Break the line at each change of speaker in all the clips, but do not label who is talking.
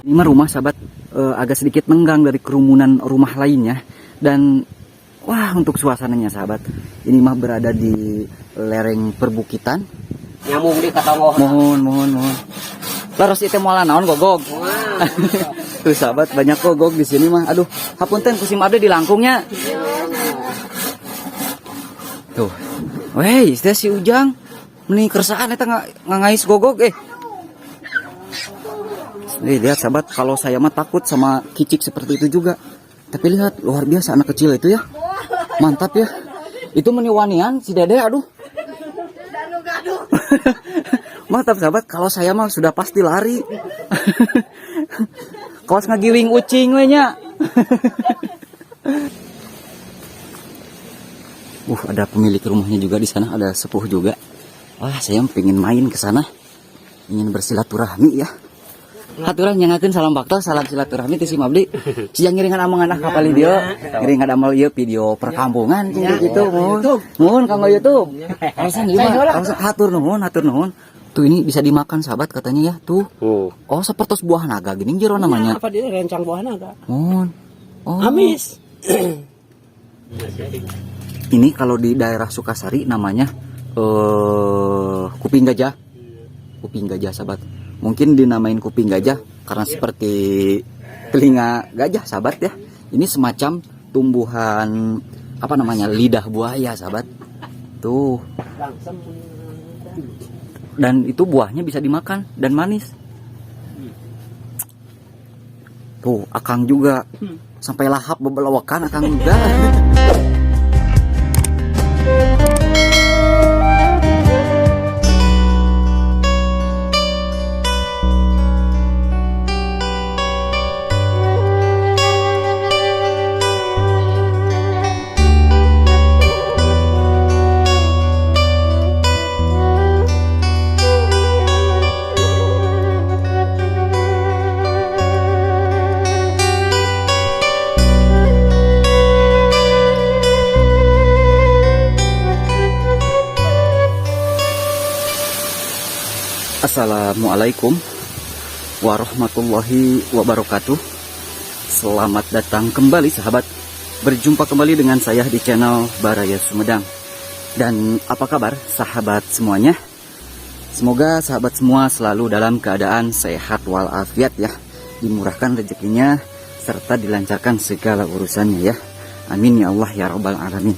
Ini mah rumah sahabat agak sedikit menggang dari kerumunan rumah lainnya. Dan wah, untuk suasananya sahabat, ini mah berada di lereng perbukitan.
Nyambung di katongoh.
Mohon. Laros itu moal naon gogog. Tuh sahabat, banyak gogog di sini mah. Aduh, hapunten kusim abdi di langkungnya. Tuh. Weh, teh si Ujang. Meni kersaan eta ngangais gogog lihat sahabat, kalau saya mah takut sama kicik seperti itu juga. Tapi lihat, luar biasa anak kecil itu ya. Mantap ya. Itu meniwanian si Dede, aduh. Mantap sahabat, kalau saya mah sudah pasti lari. Kaos ngagiwing ucing we nya. Ada pemilik rumahnya juga di sana, ada sepuh juga. Wah, saya pengen main ke sana. Ingin bersilaturahmi ya. Haturan nyangakeun salam bakto, salam silaturahmi ti si Mabdi. Siang ngiringan amangan kapal dia, ngiringan amal ieu video perkampungan gitu. Nuhun kanggo YouTube. Alasan ieu mah hatur nuhun. Tuh ini bisa dimakan sahabat katanya ya, tuh. Oh, seperti buah naga gini jero namanya.
Apa dia rencang buah naga?
Nuhun. Oh.
Amis.
Ini kalau di daerah Sukasari namanya kuping gajah. Kuping gajah sahabat. Mungkin dinamain kuping gajah karena seperti telinga gajah sahabat ya. Ini semacam tumbuhan apa namanya, lidah buaya sahabat. Tuh. Dan itu buahnya bisa dimakan dan manis. Tuh, akang juga sampai lahap bebelawakan akang juga. Assalamualaikum warahmatullahi wabarakatuh. Selamat datang kembali sahabat. Berjumpa kembali dengan saya di channel Baraya Sumedang. Dan apa kabar sahabat semuanya? Semoga sahabat semua selalu dalam keadaan sehat walafiat ya. Dimurahkan rezekinya serta dilancarkan segala urusannya ya. Amin ya Allah ya Rabbal Alamin.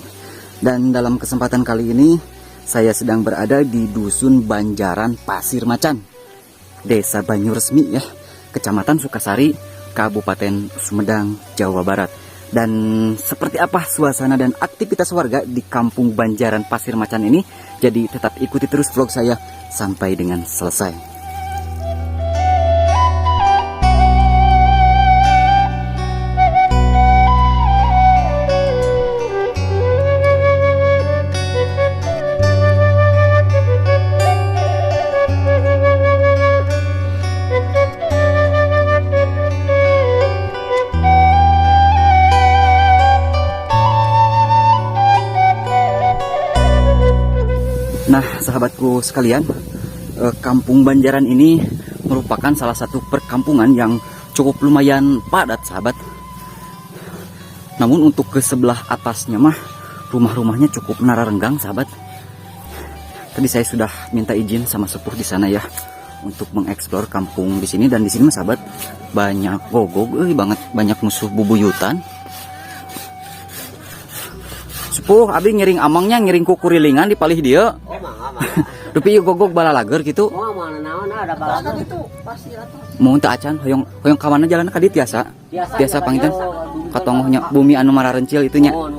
Dan dalam kesempatan kali ini saya sedang berada di Dusun Banjaran Pasir Macan, Desa Banyuresmi ya, Kecamatan Sukasari, Kabupaten Sumedang, Jawa Barat. Dan seperti apa suasana dan aktivitas warga di Kampung Banjaran Pasir Macan ini? Jadi tetap ikuti terus vlog saya sampai dengan selesai. Nah sahabatku sekalian, Kampung Banjaran ini merupakan salah satu perkampungan yang cukup lumayan padat sahabat. Namun untuk ke sebelah atasnya mah rumah-rumahnya cukup menara renggang sahabat. Tadi saya sudah minta izin sama sepuh di sana ya untuk mengeksplor kampung di sini. Dan di sini mah sahabat banyak gogog, banyak musuh bubuyutan. Sepuh, abi ngiring amangnya ngiring kukurilingan di palih dia. Tapi yuk gogog bala lager gitu.
Oh, mana naon ada balager itu pasti atuh.
Mun teu acan hoyong kawana jalan ka dieu tiasa. Tiasa pangitan. Katongohnya bumi anu mararencil itunya. Oh,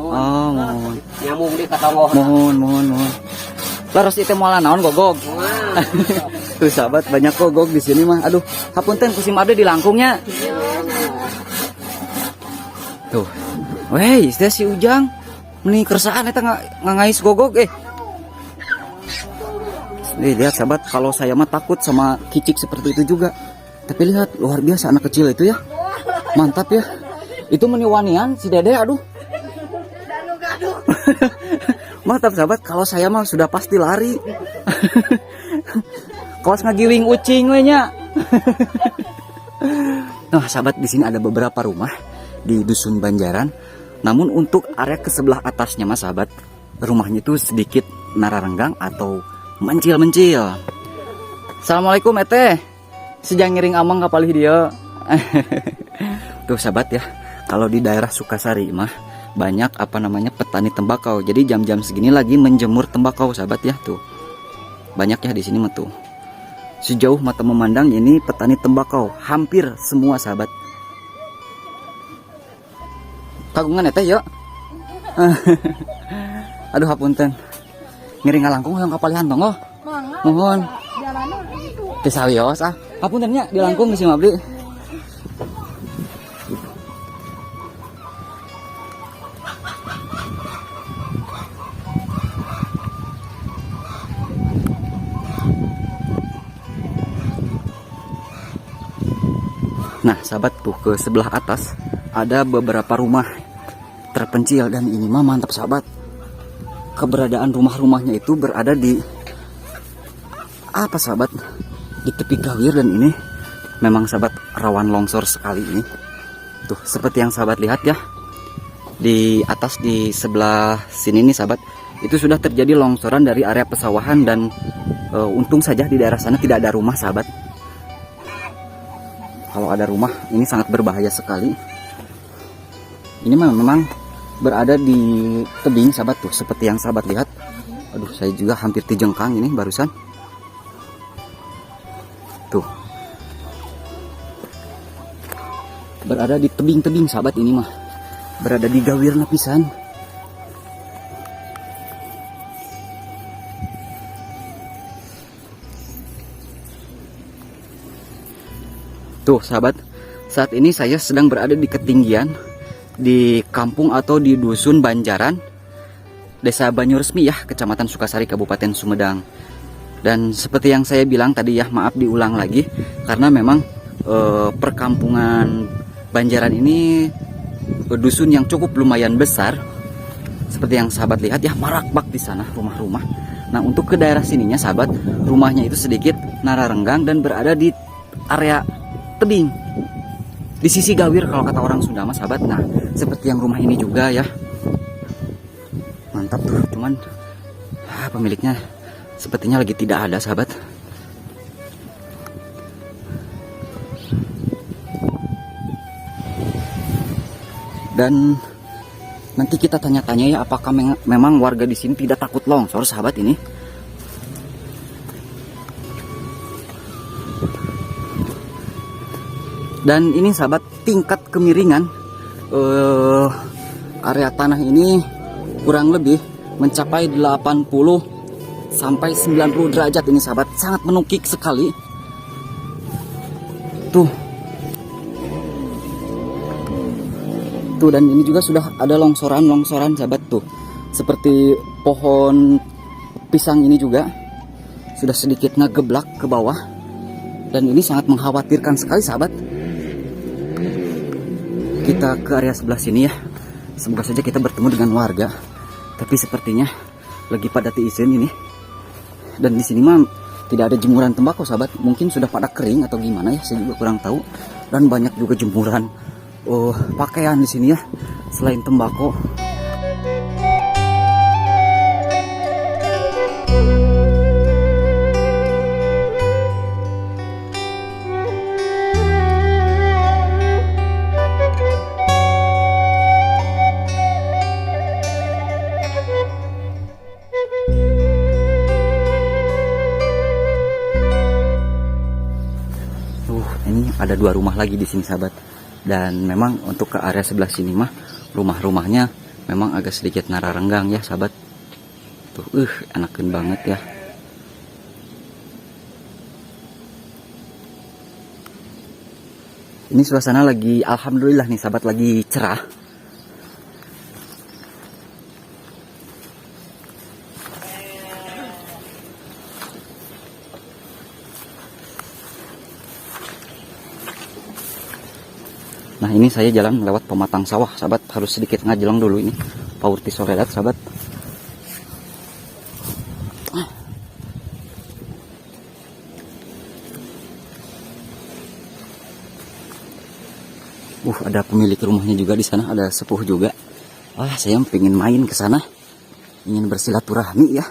mohon.
Nyambung di katongoh.
Mohon. Laros itu moal naon gogog. Tuh sahabat, banyak gogog di sini mah. Aduh, hapunten kusim abdi di langkungnya. Tuh. Weh, teh si Ujang. Meni kersaan eta ngangais gogog lihat sahabat, kalau saya mah takut sama kicik seperti itu juga. Tapi lihat, luar biasa anak kecil itu ya. Mantap ya. Itu meniwanian si Dede, aduh. Mantap sahabat, kalau saya mah sudah pasti lari. Kaos ngagiwing ucing we nya. Nah, sahabat, di sini ada beberapa rumah di Dusun Banjaran. Namun untuk area ke sebelah atasnya mas sahabat, rumahnya itu sedikit nararenggang atau mencil-mencil. Assalamualaikum Ete. Sejang ngiring amang kapalih dia. Tuh sahabat ya, kalau di daerah Sukasari mah banyak petani tembakau. Jadi jam-jam segini lagi menjemur tembakau sahabat ya tuh. Banyak ya di sini mah tuh. Sejauh mata memandang ini petani tembakau, hampir semua sahabat. Kagungan Ete yuk. Aduh hapunten. Ngiring ngalangkung yang kapalihan tonggo. Mohon. Tisawios ah. Hapuntennya dilangkung geus mabli. Nah sahabat tuh ke sebelah atas ada beberapa rumah terpencil dan ini mah mantap sahabat. Keberadaan rumah-rumahnya itu berada di apa sahabat? Di tepi gawir, dan ini memang sahabat rawan longsor sekali ini. Tuh seperti yang sahabat lihat ya. Di atas di sebelah sini nih sahabat, itu sudah terjadi longsoran dari area pesawahan dan untung saja di daerah sana tidak ada rumah sahabat. Kalau ada rumah ini sangat berbahaya sekali. Ini memang berada di tebing sahabat tuh seperti yang sahabat lihat. Aduh saya juga hampir dijengkang ini barusan. Tuh. Berada di tebing-tebing sahabat ini mah. Berada di gawir lapisan. Tuh sahabat, saat ini saya sedang berada di ketinggian di kampung atau di Dusun Banjaran, Desa Banyuresmi ya, Kecamatan Sukasari, Kabupaten Sumedang. Dan seperti yang saya bilang tadi ya, maaf diulang lagi karena memang perkampungan Banjaran ini dusun yang cukup lumayan besar. Seperti yang sahabat lihat ya, marak-bak di sana rumah-rumah. Nah, untuk ke daerah sininya sahabat, rumahnya itu sedikit nararenggang dan berada di area tebing, di sisi gawir kalau kata orang Sunda mas sahabat. Nah seperti yang rumah ini juga ya, mantap tuh, cuman pemiliknya sepertinya lagi tidak ada sahabat. Dan nanti kita tanya-tanya ya, apakah memang warga di sini tidak takut longsor sahabat ini. Dan ini sahabat, tingkat kemiringan area tanah ini kurang lebih mencapai 80 sampai 90 derajat ini sahabat, sangat menukik sekali. Tuh. Tuh, dan ini juga sudah ada longsoran-longsoran sahabat tuh. Seperti pohon pisang ini juga sudah sedikit ngegeblak ke bawah. Dan ini sangat mengkhawatirkan sekali sahabat. Kita ke area sebelah sini ya. Semoga saja kita bertemu dengan warga. Tapi sepertinya lagi pada tiisin ini. Dan di sini mah tidak ada jemuran tembakau sahabat. Mungkin sudah pada kering atau gimana ya, saya juga kurang tahu. Dan banyak juga jemuran pakaian di sini ya, selain tembakau. Ini ada 2 rumah lagi di sini sahabat. Dan memang untuk ke area sebelah sini mah rumah-rumahnya memang agak sedikit nararenggang ya sahabat. Tuh enakin banget ya. Ini suasana lagi alhamdulillah nih sahabat, lagi cerah. Nah ini saya jalan lewat pematang sawah sahabat, harus sedikit ngajeleng dulu ini paurti soredat sahabat. ada pemilik rumahnya juga di sana, ada sepuh juga. Wah, saya pengen main ke sana, ingin bersilaturahmi ya.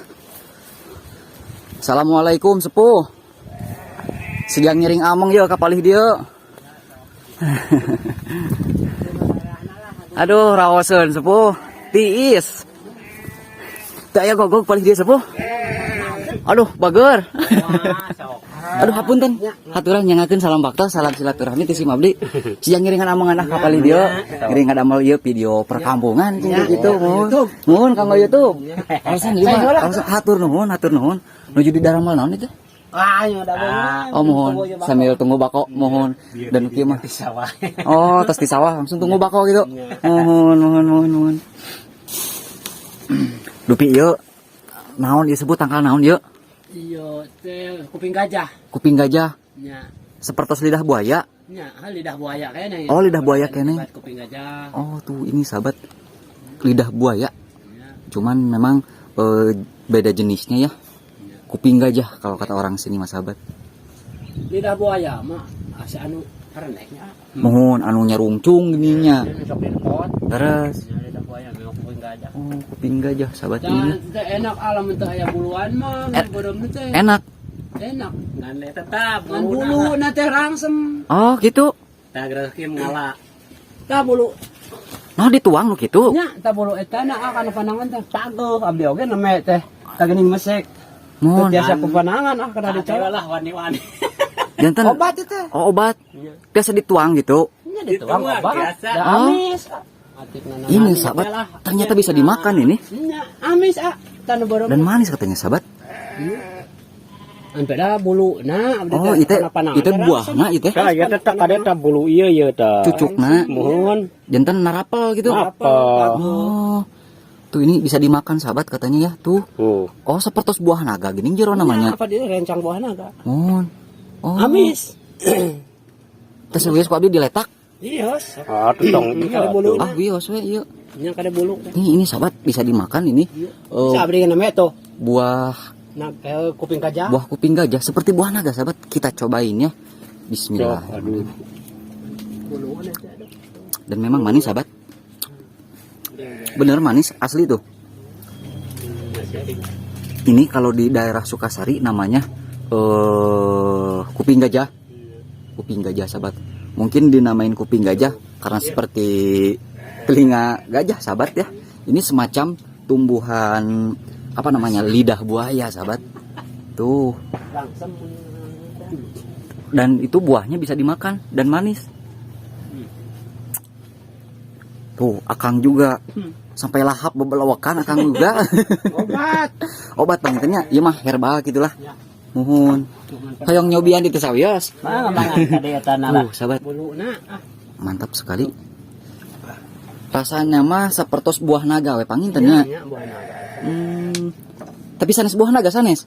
Assalamualaikum sepuh. Sedang ngiring among ya kapalih dia. Aduh, rawasan sepuh, tiis. Tak aya gogok palih dia sepuh. Aduh, bager. Aduh, hapunten. Haturan nyangakeun salam bakta, salam silaturahmi ti si Mabdi. Siang ngiringan among anak kapalih dia. Ngiringan damel ieu video perkampungan gitu. Nuhun kanggo YouTube. Alasan lima, alasan hatur nuhun. Nuju di daramel naon itu? Oh mohon sambil tunggu bako mohon dan kieu mah oh tos di sawah langsung tunggu bako gitu mohon dupi ieu naon disebut tangkal naon ieu
Iya, teh kuping gajah.
kuping gajah
Nya,
sepertos lidah buaya
lidah buaya kayaknya.
oh lidah buaya kene
Kuping gajah.
oh tuh ini sahabat lidah buaya
Ya,
cuman memang beda jenisnya ya kuping gajah kalau kata orang sini mas sahabat
lidah buaya mah asa anu kareneknya.
mohon anu nyarungcung gininya
Sok di pot.
terus
Lidah buaya memang kuping gajah.
oh kuping gajah sahabat
Jangan
ini
teh enak alam teh aya buluan mah, bodom teh.
enak
Enak. Ngan tetap ngan bulu na teh rangsem.
oh gitu
Tah geus kieu ngala. Tah bulu
nah dituang lu gitu
nya tah bulu eta na kana panangan teh pageuh abdi oge name teh tah geuning mesek.
mohon
Biasa ku panangan kada dicoba lah wani-wani.
jantan
Obat itu.
oh obat biasa dituang gitu
Nya dituang obat.
Oh.
Amis.
ini sahabat ternyata bisa dimakan ini
Nya amis tanu baru.
dan manis katanya sahabat
Ampeda bulu na abdi
oh itu buahna itu
Tah ieu teh kadeta bulu ieu tah.
cucukna
Mohon.
jantan narapel gitu
Apa?
oh tuh ini bisa dimakan sahabat katanya ya tuh oh seperti buah naga gini jero namanya
Apa dia rencang buah naga?
mohon oh
Amis.
terus wios ku abdi diletak
Iya. Tutong kada bulu.
wios we ieu
Nya kada bulu.
ini sahabat bisa dimakan ini
Sabri nama itu.
buah
Kuping gajah.
buah kuping gajah seperti buah naga sahabat kita cobain ya bismillah dan memang manis sahabat bener manis asli tuh ini kalau di daerah Sukasari namanya kuping gajah sahabat mungkin dinamain kuping gajah karena seperti telinga gajah sahabat ya ini semacam tumbuhan apa namanya lidah buaya sahabat tuh dan itu buahnya bisa dimakan dan manis tuh akang juga sampai lahap bebelawakan akang juga obat pangitannya iya mah herbal gitulah mohon hoyong nyobian di tesawios sahabat mantap sekali rasanya mah sepertos buah naga we pangintennya tapi sanes buah naga sanes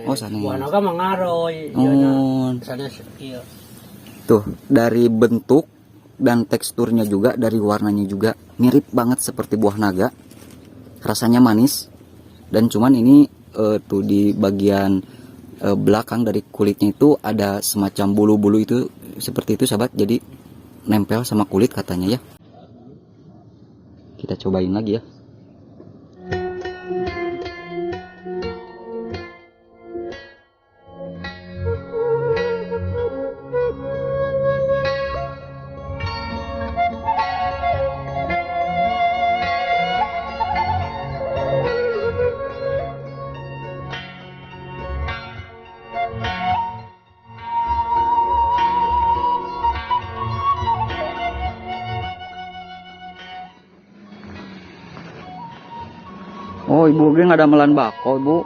oh sanes
Buah naga mangaroy. Sanes ieu.
tuh dari bentuk dan teksturnya juga dari warnanya juga mirip banget seperti buah naga rasanya manis dan cuman ini tuh di bagian belakang dari kulitnya itu ada semacam bulu-bulu itu seperti itu sahabat jadi nempel sama kulit katanya ya kita cobain lagi ya oh ibu gue nggak ada melan bako ibu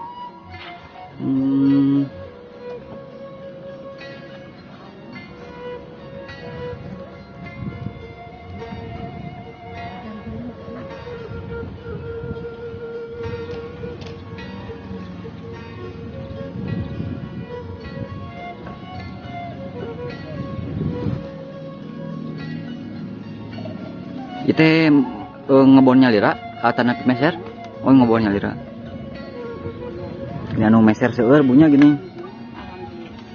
itu ngebonnya lira atana meser oh ngebonnya lira ini anu meser seueur bunya gini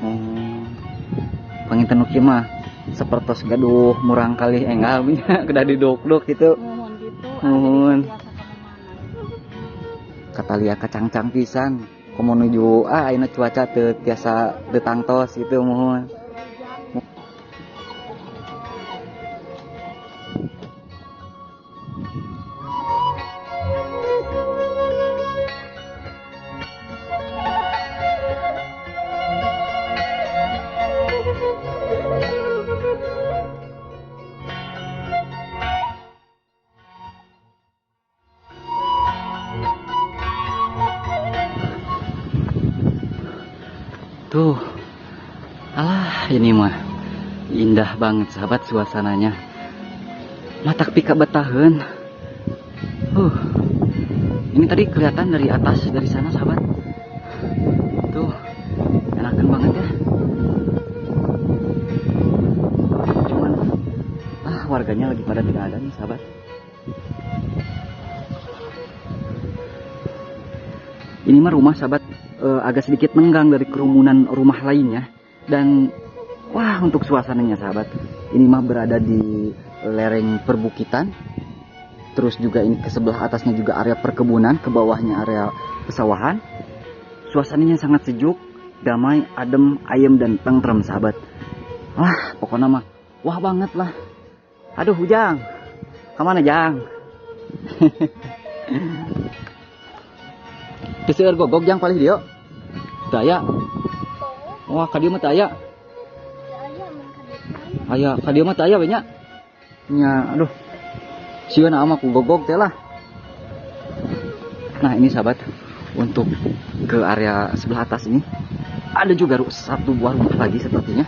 oh panginten nu kieu mah sepertos gaduh murang kali engal kedah diduk-duk gitu.
Mohon gitu.
Nuhun.
Biasa kemana-mana.
Kata lia kacang-cang pisan. Komo nuju ayeuna cuaca teu tiasa detangtos gitu mohon. Tuh, alah ini mah indah banget sahabat suasananya. Matak pika betaheun. Ini tadi kelihatan dari atas dari sana sahabat. Tuh, enakan banget ya. Cuman, warganya lagi pada tidak ada nih sahabat. Ini mah rumah sahabat. Agak sedikit nenggang dari kerumunan rumah lainnya. Dan wah, untuk suasananya sahabat, ini mah berada di lereng perbukitan. Terus juga ini ke sebelah atasnya juga area perkebunan, ke bawahnya area pesawahan. Suasananya sangat sejuk, damai, adem, ayem, dan tentrem sahabat. Wah, pokoknya mah wah banget lah. Aduh Ujang, kemana Jang? Keseur gogog Jang paling dia. Daya. Wah, ka dieu mah teu aya. Aya, ka dieu mah teu aya we nya. Nya, aduh. Sieun ama ku gogog teh lah. Nah, ini sahabat, untuk ke area sebelah atas ini ada juga satu buah rumah lagi sepertinya.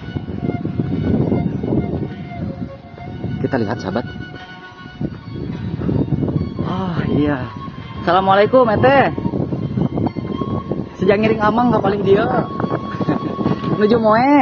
Kita lihat sahabat. Oh iya. Assalamualaikum Ete. Sejak ngiring amang gak paling dia. Menuju moe.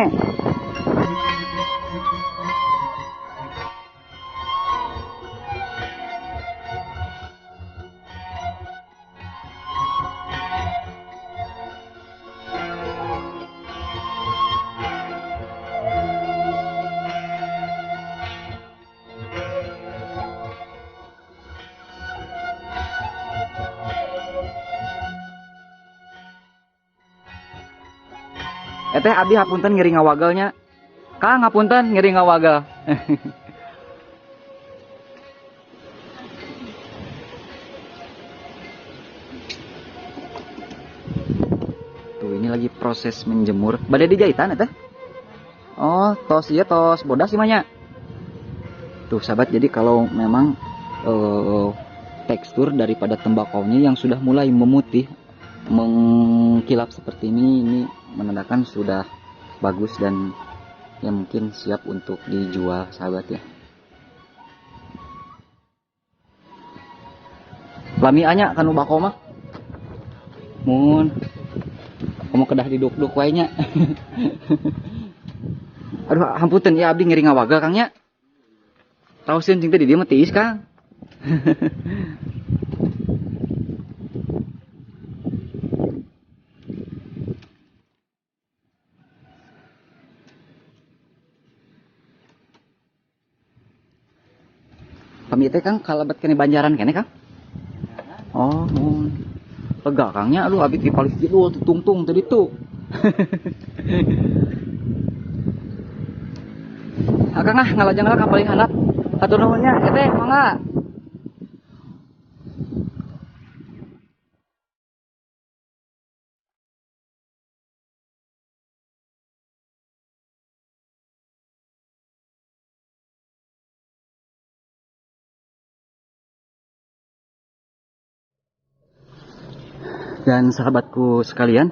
Teh abi hapunten ngiri ngawagelnya. Kang hapunten ngiri ngawagel. Tuh ini lagi proses menjemur. Badai dijahitan teh? Oh, tos iya tos bodas sih banyak. Tuh sahabat, jadi kalau memang tekstur daripada tembakonya yang sudah mulai memutih, mengkilap seperti ini menandakan sudah bagus dan ya mungkin siap untuk dijual sahabat ya. Lami anya kanu bako mah mun kamu kedah diduk-duk wae nya. Aduh hampunten ya abdi ngiri ngawaga Kang nya. Tauseun cing teh di dieu mah tiis Kang. Kami teh Kang kalebet kene Banjaran kene Kang. Oh, mun. Lega Kangnya aduh abi ti palis jidul tungtung tadi tuh. Akang ngalajeng ka paling handap. Atur nuhun nya teh mangga. Dan sahabatku sekalian,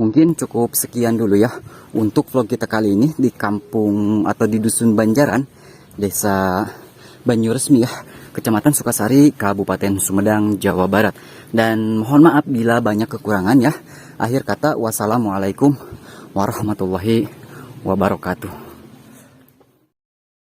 mungkin cukup sekian dulu ya untuk vlog kita kali ini di kampung atau di Dusun Banjaran, Desa Banyuresmi ya, Kecamatan Sukasari, Kabupaten Sumedang, Jawa Barat. Dan mohon maaf bila banyak kekurangan ya. Akhir kata, wassalamualaikum warahmatullahi wabarakatuh.